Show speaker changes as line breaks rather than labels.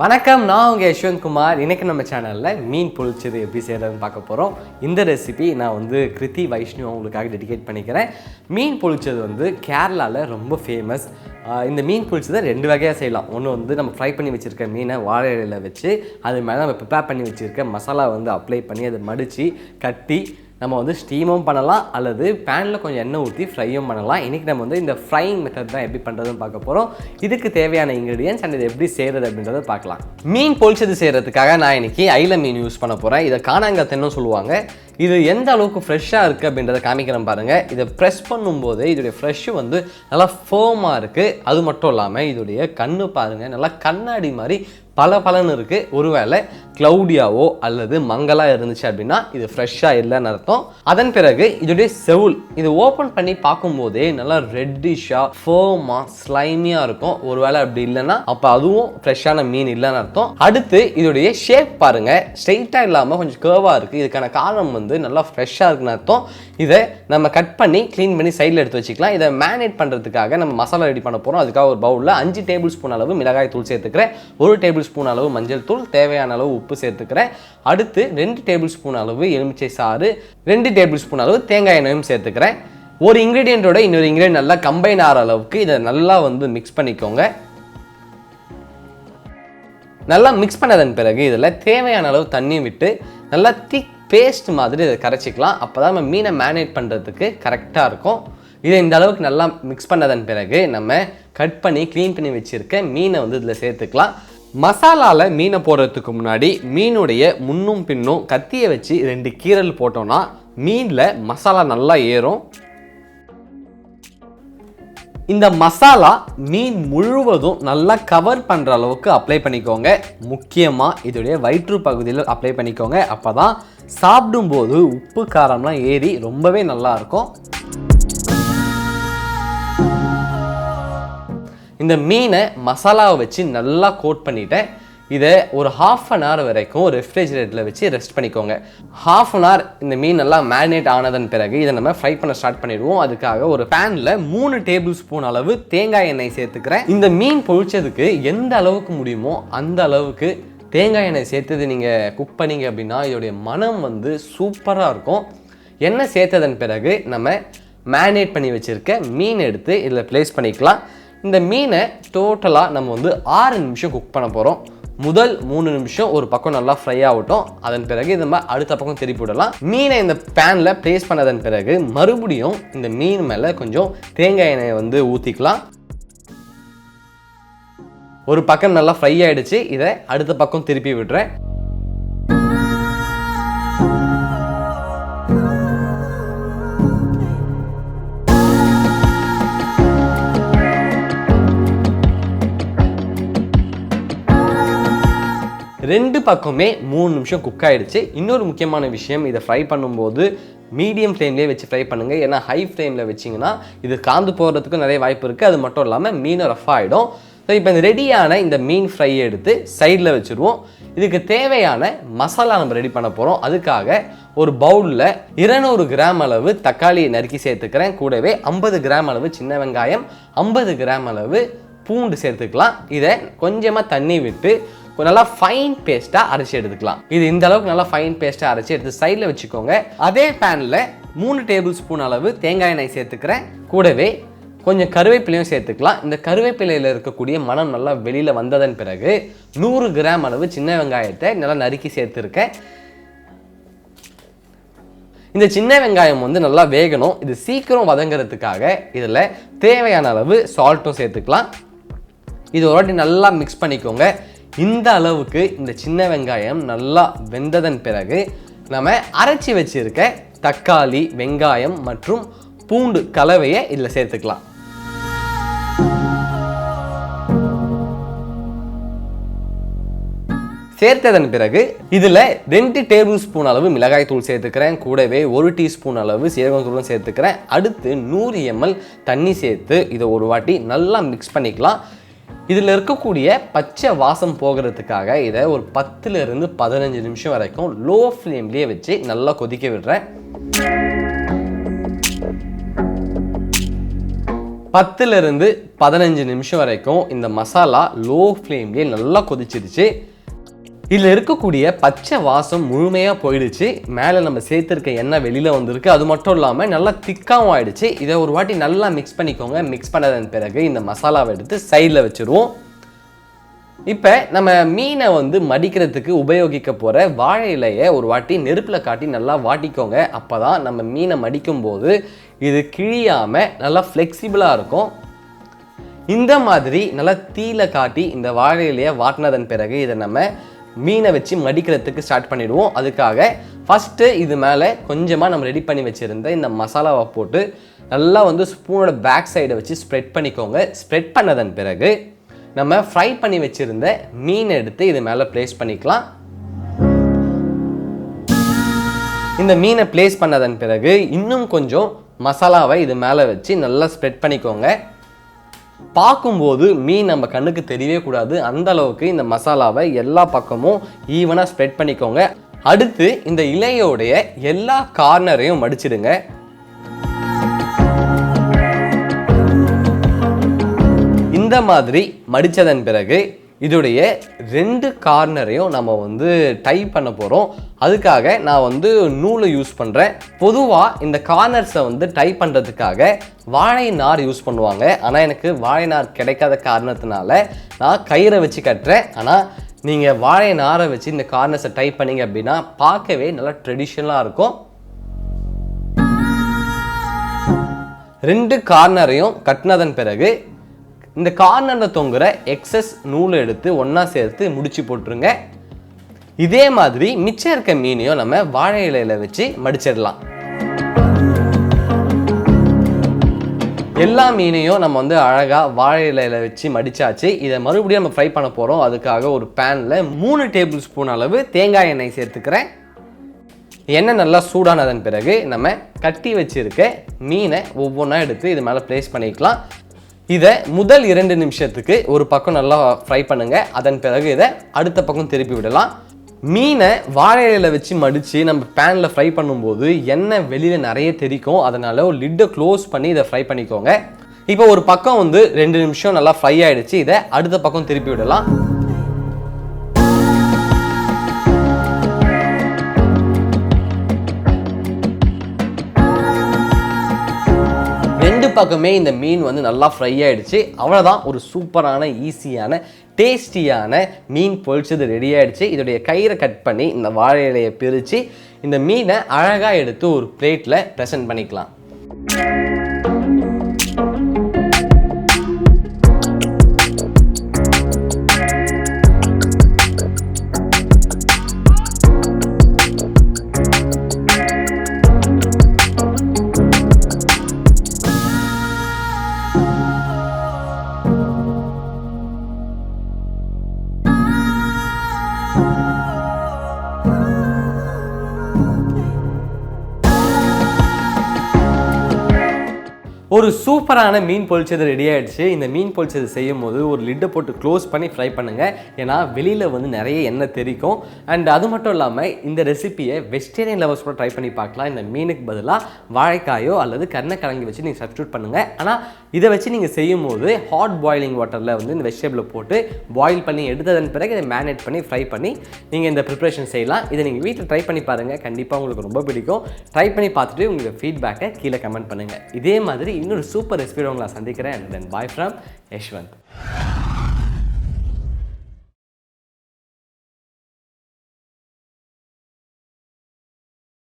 வணக்கம், நான் உங்கள் யஷ்வந்த் குமார். இன்றைக்கி நம்ம சேனலில் மீன் பொழிச்சது எப்படி செய்கிறதுன்னு பார்க்க போகிறோம். இந்த ரெசிபி நான் கிருத்தி வைஷ்ணு அவங்களுக்காக டெடிகேட் பண்ணிக்கிறேன். மீன் பொழிச்சது கேரளாவில் ரொம்ப ஃபேமஸ். இந்த மீன் பொழிச்சதை 2 வகையாக செய்யலாம். ஒன்று நம்ம ஃப்ரை பண்ணி வச்சுருக்க மீனை வாழை இலையில் வச்சு அது மேலே நம்ம ப்ரிப்பேர் பண்ணி வச்சுருக்க மசாலா அப்ளை பண்ணி அதை மடித்து கட்டி நம்ம ஸ்டீமும் பண்ணலாம், அல்லது பேனில் கொஞ்சம் எண்ணெய் ஊற்றி ஃப்ரையும் பண்ணலாம். இன்றைக்கி நம்ம இந்த ஃப்ரைங் மெத்தட் தான் எப்படி பண்ணுறதுன்னு பார்க்க போகிறோம். இதுக்கு தேவையான இன்க்ரீடியன்ஸ் அண்ட் இது எப்படி செய்கிறது அப்படின்றத பார்க்கலாம். மீன் பொழிச்சது செய்கிறதுக்காக நான் இன்றைக்கி ஐல மீன் யூஸ் பண்ண போகிறேன். இதை காணாங்கத்தைன்னு சொல்லுவாங்க. இது எந்த அளவுக்கு ஃப்ரெஷ்ஷாக இருக்குது அப்படின்றத காமிக்கிறேன் பாருங்கள். இதை ப்ரெஸ் பண்ணும்போது இதோடைய ஃப்ரெஷ்ஷு நல்லா ஃபேமாக இருக்குது. அது மட்டும் இல்லாமல் இதோடைய கண்ணு பாருங்கள், நல்லா கண்ணாடி மாதிரி பலன்னு இருக்குது. ஒருவேளை க்ளவுடியாவோ அல்லது மங்கலாக இருந்துச்சு அப்படின்னா இது ஃப்ரெஷ்ஷாக இல்லைன்னு அர்த்தம். அதன் பிறகு இதோடைய செவுல் இது ஓப்பன் பண்ணி பார்க்கும்போதே நல்லா ரெட்டிஷாக ஃபேமாக ஸ்லைமியாக இருக்கும். ஒருவேளை அப்படி இல்லைன்னா அப்போ அதுவும் ஃப்ரெஷ்ஷான மீன் இல்லைன்னு அர்த்தம். அடுத்து இதோடைய ஷேப் பாருங்கள், ஸ்ட்ரெயிட்டாக இல்லாமல் கொஞ்சம் கேர்வாக இருக்குது. இதுக்கான காரணம் நல்லா ஃப்ரெஷ்ஷாக இருக்குன்னு அர்த்தம். இதை நம்ம கட் பண்ணி க்ளீன் பண்ணி சைடில் எடுத்து வச்சுக்கலாம். இதை மேரினேட் பண்ணுறதுக்காக நம்ம மசாலா ரெடி பண்ண போகிறோம். அதுக்காக ஒரு பவுலில் 5 டேபிள் ஸ்பூன் அளவு மிளகாய் தூள் சேர்த்துக்கிறேன். 1 டேபிள் ஸ்பூன் அளவு மஞ்சள் தூள், தேவையான அளவு உப்பு சேர்த்துக்கிறேன். அடுத்து 2 டேபிள் ஸ்பூன் அளவு எலுமிச்சை சாறு, 2 டேபிள் ஸ்பூன் அளவு தேங்காய் எண்ணெயும் சேர்த்துக்கிறேன். ஒரு இன்க்ரீடியண்ட்டோட இன்னொரு இன்க்ரீடியன்ட் நல்லா கம்பைன் ஆகிற அளவுக்கு இதை நல்லா மிக்ஸ் பண்ணிக்கோங்க. நல்லா மிக்ஸ் பண்ணதன் பிறகு இதில் தேவையான அளவு தண்ணி விட்டு நல்லா திக் பேஸ்ட் மாதிரி இதை கரைச்சிக்கலாம். அப்போ தான் நம்ம மீனை மேரினேட் பண்ணுறதுக்கு கரெக்டாக இருக்கும். இதை இந்த அளவுக்கு நல்லா மிக்ஸ் பண்ணதன் பிறகு நம்ம கட் பண்ணி க்ளீன் பண்ணி வச்சுருக்க மீனை இதில் சேர்த்துக்கலாம். மசாலாவில் மீனை போடுறதுக்கு முன்னாடி மீனுடைய முன்னும் பின்னும் கத்தியை வச்சு 2 கீரல் போட்டோம்னா மீனில் மசாலா நல்லா ஏறும். இந்த மசாலா மீன் முழுவதும் நல்லா கவர் பண்ணுற அளவுக்கு அப்ளை பண்ணிக்கோங்க. முக்கியமாக இதோடைய வயிற்று பகுதியில் அப்ளை பண்ணிக்கோங்க. அப்போ தான் சாப்பிடும்போது உப்பு காரம்லாம் ஏறி ரொம்பவே நல்லா இருக்கும். இந்த மீனை மசாலாவை வச்சு நல்லா கோட் பண்ணிட்டேன். இதை ஒரு 1/2 an hour வரைக்கும் ரெஃப்ரிஜரேட்டரில் வச்சு ரெஸ்ட் பண்ணிக்கோங்க. 1/2 an hour இந்த மீன் நல்லா மேரினேட் ஆனதன் பிறகு இதை நம்ம ஃப்ரை பண்ண ஸ்டார்ட் பண்ணிடுவோம். அதுக்காக ஒரு பேனில் 3 டேபிள் ஸ்பூன் அளவு தேங்காய் எண்ணெய் சேர்த்துக்கிறேன். இந்த மீன் பொழிச்சதுக்கு எந்த அளவுக்கு முடியுமோ அந்த அளவுக்கு தேங்காய் எண்ணெய் சேர்த்தது நீங்கள் குக் பண்ணிங்க அப்படின்னா இதோடைய மனம் சூப்பராக இருக்கும். எண்ணெய் சேர்த்ததன் பிறகு நம்ம மேரினேட் பண்ணி வச்சுருக்க மீன் எடுத்து இதில் ப்ளேஸ் பண்ணிக்கலாம். இந்த மீனை டோட்டலாக நம்ம 6 நிமிஷம் குக் பண்ண போகிறோம். முதல் 3 நிமிஷம் ஒரு பக்கம் நல்லா ஃப்ரை ஆகட்டும். அதன் பிறகு நம்ம அடுத்த பக்கம் திருப்பி விடலாம். மீனை இந்த பேனில் ப்ளேஸ் பண்ணதன் பிறகு மறுபடியும் இந்த மீன் மேலே கொஞ்சம் தேங்காய் எண்ணெயை ஊற்றிக்கலாம். ஒரு பக்கம் நல்லா ஃப்ரை ஆகிடுச்சு. இதை அடுத்த பக்கம் திருப்பி விடுறேன். ரெண்டு பக்கமே 3 நிமிஷம் குக் ஆகிடுச்சு. இன்னொரு முக்கியமான விஷயம், இதை ஃப்ரை பண்ணும்போது மீடியம் ஃப்ளேம்லேயே வச்சு ஃப்ரை பண்ணுங்கள். ஏன்னா ஹை ஃப்ளேமில் வச்சிங்கன்னா இது காந்து போகிறதுக்கு நிறைய வாய்ப்பு இருக்குது. அது மட்டும் இல்லாமல் மீன் ரஃப் ஆகிடும். ஸோ இப்போ இந்த ரெடியான இந்த மீன் ஃப்ரை எடுத்து சைடில் வச்சுருவோம். இதுக்கு தேவையான மசாலா நம்ம ரெடி பண்ண போகிறோம். அதுக்காக ஒரு பவுலில் 200 கிராம் அளவு தக்காளியை நறுக்கி சேர்த்துக்கிறேன். கூடவே 50 கிராம் அளவு சின்ன வெங்காயம், 50 கிராம் அளவு பூண்டு சேர்த்துக்கலாம். இதை கொஞ்சமாக தண்ணி விட்டு நல்லா ஃபைன் பேஸ்ட்டாக அரைச்சி எடுத்துக்கலாம். இது இந்த அளவுக்கு நல்லா ஃபைன் பேஸ்ட்டாக அரைச்சி எடுத்து சைடில் வச்சுக்கோங்க. அதே பேனில் 3 டேபிள் ஸ்பூன் அளவு தேங்காய் எண்ணெய் சேர்த்துக்கிறேன். கூடவே கொஞ்சம் கருவேப்பிலையும் சேர்த்துக்கலாம். இந்த கருவேப்பிலையில் இருக்கக்கூடிய மனம் நல்லா வெளியில் வந்ததன் பிறகு 100 கிராம் அளவு சின்ன வெங்காயத்தை நல்லா நறுக்கி சேர்த்துருக்கேன். இந்த சின்ன வெங்காயம் நல்லா வேகணும். இது சீக்கிரம் வதங்கிறதுக்காக இதில் தேவையான அளவு சால்ட்டும் சேர்த்துக்கலாம். இது ஒரு வாட்டி நல்லா மிக்ஸ் பண்ணிக்கோங்க. இந்த அளவுக்கு இந்த சின்ன வெங்காயம் நல்லா வெந்ததன் பிறகு நம்ம அரைச்சி வச்சிருக்க தக்காளி, வெங்காயம் மற்றும் பூண்டு கலவையை இதில் சேர்த்துக்கலாம். சேர்த்ததன் பிறகு இதில் 2 டேபிள் ஸ்பூன் அளவு மிளகாய் தூள் சேர்த்துக்கிறேன். கூடவே 1 டீஸ்பூன் அளவு சீரகம் தூளும் சேர்த்துக்கிறேன். அடுத்து 100 ml தண்ணி சேர்த்து இதை ஒரு வாட்டி நல்லா மிக்ஸ் பண்ணிக்கலாம். இதில் இருக்கக்கூடிய பச்சை வாசம் போகிறதுக்காக இதை ஒரு 10லிருந்து 15 நிமிஷம் வரைக்கும் லோ ஃப்ளேம்லேயே வச்சு நல்லா கொதிக்க விடுறேன். 10லிருந்து 15 நிமிஷம் வரைக்கும் இந்த மசாலா லோ ஃப்ளேம்லேயே நல்லா கொதிச்சிடுச்சு. இதில் இருக்கக்கூடிய பச்சை வாசம் முழுமையாக போயிடுச்சு. மேலே நம்ம சேர்த்துருக்க எண்ணெய் வெளியில் வந்திருக்கு. அது மட்டும் இல்லாமல் நல்லா திக்காகவும் ஆகிடுச்சு. இதை ஒரு வாட்டி நல்லா மிக்ஸ் பண்ணிக்கோங்க. மிக்ஸ் பண்ணதன் பிறகு இந்த மசாலாவை எடுத்து சைடில் வச்சுருவோம். இப்போ நம்ம மீனை மடிக்கிறதுக்கு உபயோகிக்க போகிற வாழை இலையை ஒரு வாட்டி நெருப்பில் காட்டி நல்லா வாட்டிக்கோங்க. அப்போ தான் நம்ம மீனை மடிக்கும்போது இது கிழியாமல் நல்லா ஃப்ளெக்சிபிளாக இருக்கும். இந்த மாதிரி நல்லா தீயில காட்டி இந்த வாழை இலையை வாட்டினதன் பிறகு இதை நம்ம மீனை வச்சு மடிக்கிறதுக்கு ஸ்டார்ட் பண்ணிடுவோம். அதுக்காக ஃபஸ்ட்டு இது மேலே கொஞ்சமாக நம்ம ரெடி பண்ணி வச்சுருந்த இந்த மசாலாவை போட்டு நல்லா ஸ்பூனோட பேக் சைடை வச்சு ஸ்ப்ரெட் பண்ணிக்கோங்க. ஸ்ப்ரெட் பண்ணதன் பிறகு நம்ம ஃப்ரை பண்ணி வச்சுருந்த மீனை எடுத்து இது மேலே ப்ளேஸ் பண்ணிக்கலாம். இந்த மீனை ப்ளேஸ் பண்ணதன் பிறகு இன்னும் கொஞ்சம் மசாலாவை இது மேலே வச்சு நல்லா ஸ்ப்ரெட் பண்ணிக்கோங்க. பார்க்கும்போது மீன் நம்ம கண்ணுக்கு தெரியவே கூடாது, அந்த அளவுக்கு இந்த மசாலாவை எல்லா பக்கமும் ஈவனாக ஸ்ப்ரெட் பண்ணிக்கோங்க. அடுத்து இந்த இலையோடைய எல்லா கார்னரையும் மடிச்சிடுங்க. இந்த மாதிரி மடித்ததன் பிறகு இதோடைய 2 கார்னரையும் நம்ம டை பண்ண போகிறோம். அதுக்காக நான் நூலை யூஸ் பண்ணுறேன். பொதுவாக இந்த கார்னர்ஸை டை பண்ணுறதுக்காக வாழை நார் யூஸ் பண்ணுவாங்க. ஆனால் எனக்கு வாழை நார் கிடைக்காத காரணத்தினால நான் கயிறை வச்சு கட்டுறேன். ஆனால் நீங்கள் வாழை நாரை வச்சு இந்த கார்னர்ஸை டை பண்ணிங்க அப்படின்னா பார்க்கவே நல்லா ட்ரெடிஷ்னலாக இருக்கும். 2 கார்னரையும் கட்டினதன் பிறகு இந்த கார்னரில் தொங்குற எக்ஸஸ் நூலை எடுத்து ஒன்றா சேர்த்து முடிச்சு போட்டுருங்க. இதே மாதிரி மிச்சம் இருக்க மீனையும் நம்ம வாழை இலையில வச்சு மடிச்சிடலாம். எல்லா மீனையும் நம்ம அழகாக வாழை இலையில வச்சு மடிச்சாச்சு. இதை மறுபடியும் நம்ம ஃப்ரை பண்ண போகிறோம். அதுக்காக ஒரு பேனில் 3 டேபிள் ஸ்பூன் அளவு தேங்காய் எண்ணெய் சேர்த்துக்கிறேன். எண்ணெய் நல்லா சூடானதன் பிறகு நம்ம கட்டி வச்சுருக்க மீனை ஒவ்வொன்றா எடுத்து இது மேலே ப்ளேஸ் பண்ணிக்கலாம். இதை முதல் 2 நிமிஷத்துக்கு ஒரு பக்கம் நல்லா ஃப்ரை பண்ணுங்க. அதன் பிறகு இதை அடுத்த பக்கம் திருப்பி விடலாம். மீனை வாழை இலையில வச்சு மடித்து நம்ம பேனில் ஃப்ரை பண்ணும்போது எண்ணெய் வெளியில் நிறைய தெரிக்கும். அதனால ஒரு லிட்டை க்ளோஸ் பண்ணி இதை ஃப்ரை பண்ணிக்கோங்க. இப்போ ஒரு பக்கம் 2 நிமிஷம் நல்லா ஃப்ரை ஆகிடுச்சு. இதை அடுத்த பக்கம் திருப்பி விடலாம். பக்கமே இந்த மீன் நல்லா ஃப்ரை ஆயிடுச்சு. அவ்வளோதான், ஒரு சூப்பரான ஈஸியான டேஸ்டியான மீன் பொரிச்சது ரெடி ஆயிடுச்சு. இதோடைய கயிறை கட் பண்ணி இந்த வாழை இலையை பிரித்து இந்த மீனை அழகாக எடுத்து ஒரு பிளேட்டில் ப்ரெசென்ட் பண்ணிக்கலாம். ஒரு சூப்பரான மீன் பொரிச்சது ரெடி ஆகிடுச்சு. இந்த மீன் பொரிச்சது செய்யும் போது ஒரு லிட்டை போட்டு க்ளோஸ் பண்ணி ஃப்ரை பண்ணுங்கள். ஏன்னா வெளியில் நிறைய எண்ணெய் தெரிக்கும். அண்ட் அது மட்டும் இல்லாமல் இந்த ரெசிபியை வெஜிடேரியன் லவர்ஸ் கூட ட்ரை பண்ணி பார்க்கலாம். இந்த மீனுக்கு பதிலாக வாழைக்காயோ அல்லது கருணக்கிழங்கு வச்சு நீங்கள் சப்ஸ்டியூட் பண்ணுங்கள். ஆனால் இதை வச்சு நீங்கள் செய்யும் போது ஹாட் பாயிலிங் வாட்டரில் இந்த வெஜிடபிளை போட்டு பாயில் பண்ணி எடுத்ததன் பிறகு இதை மேரினேட் பண்ணி ஃப்ரை பண்ணி நீங்கள் இந்த ப்ரிப்ரேஷன் செய்யலாம். இதை நீங்கள் வீட்டில் ட்ரை பண்ணி பாருங்கள், கண்டிப்பாக உங்களுக்கு ரொம்ப பிடிக்கும். ட்ரை பண்ணி பார்த்துட்டு உங்களுக்கு ஃபீட்பேக்கை கீழே கமெண்ட் பண்ணுங்கள். இதே மாதிரி இன்னொரு சூப்பர் ரெசிபியோட உங்களை சந்திக்கிறேன். And then bye from Yashwant.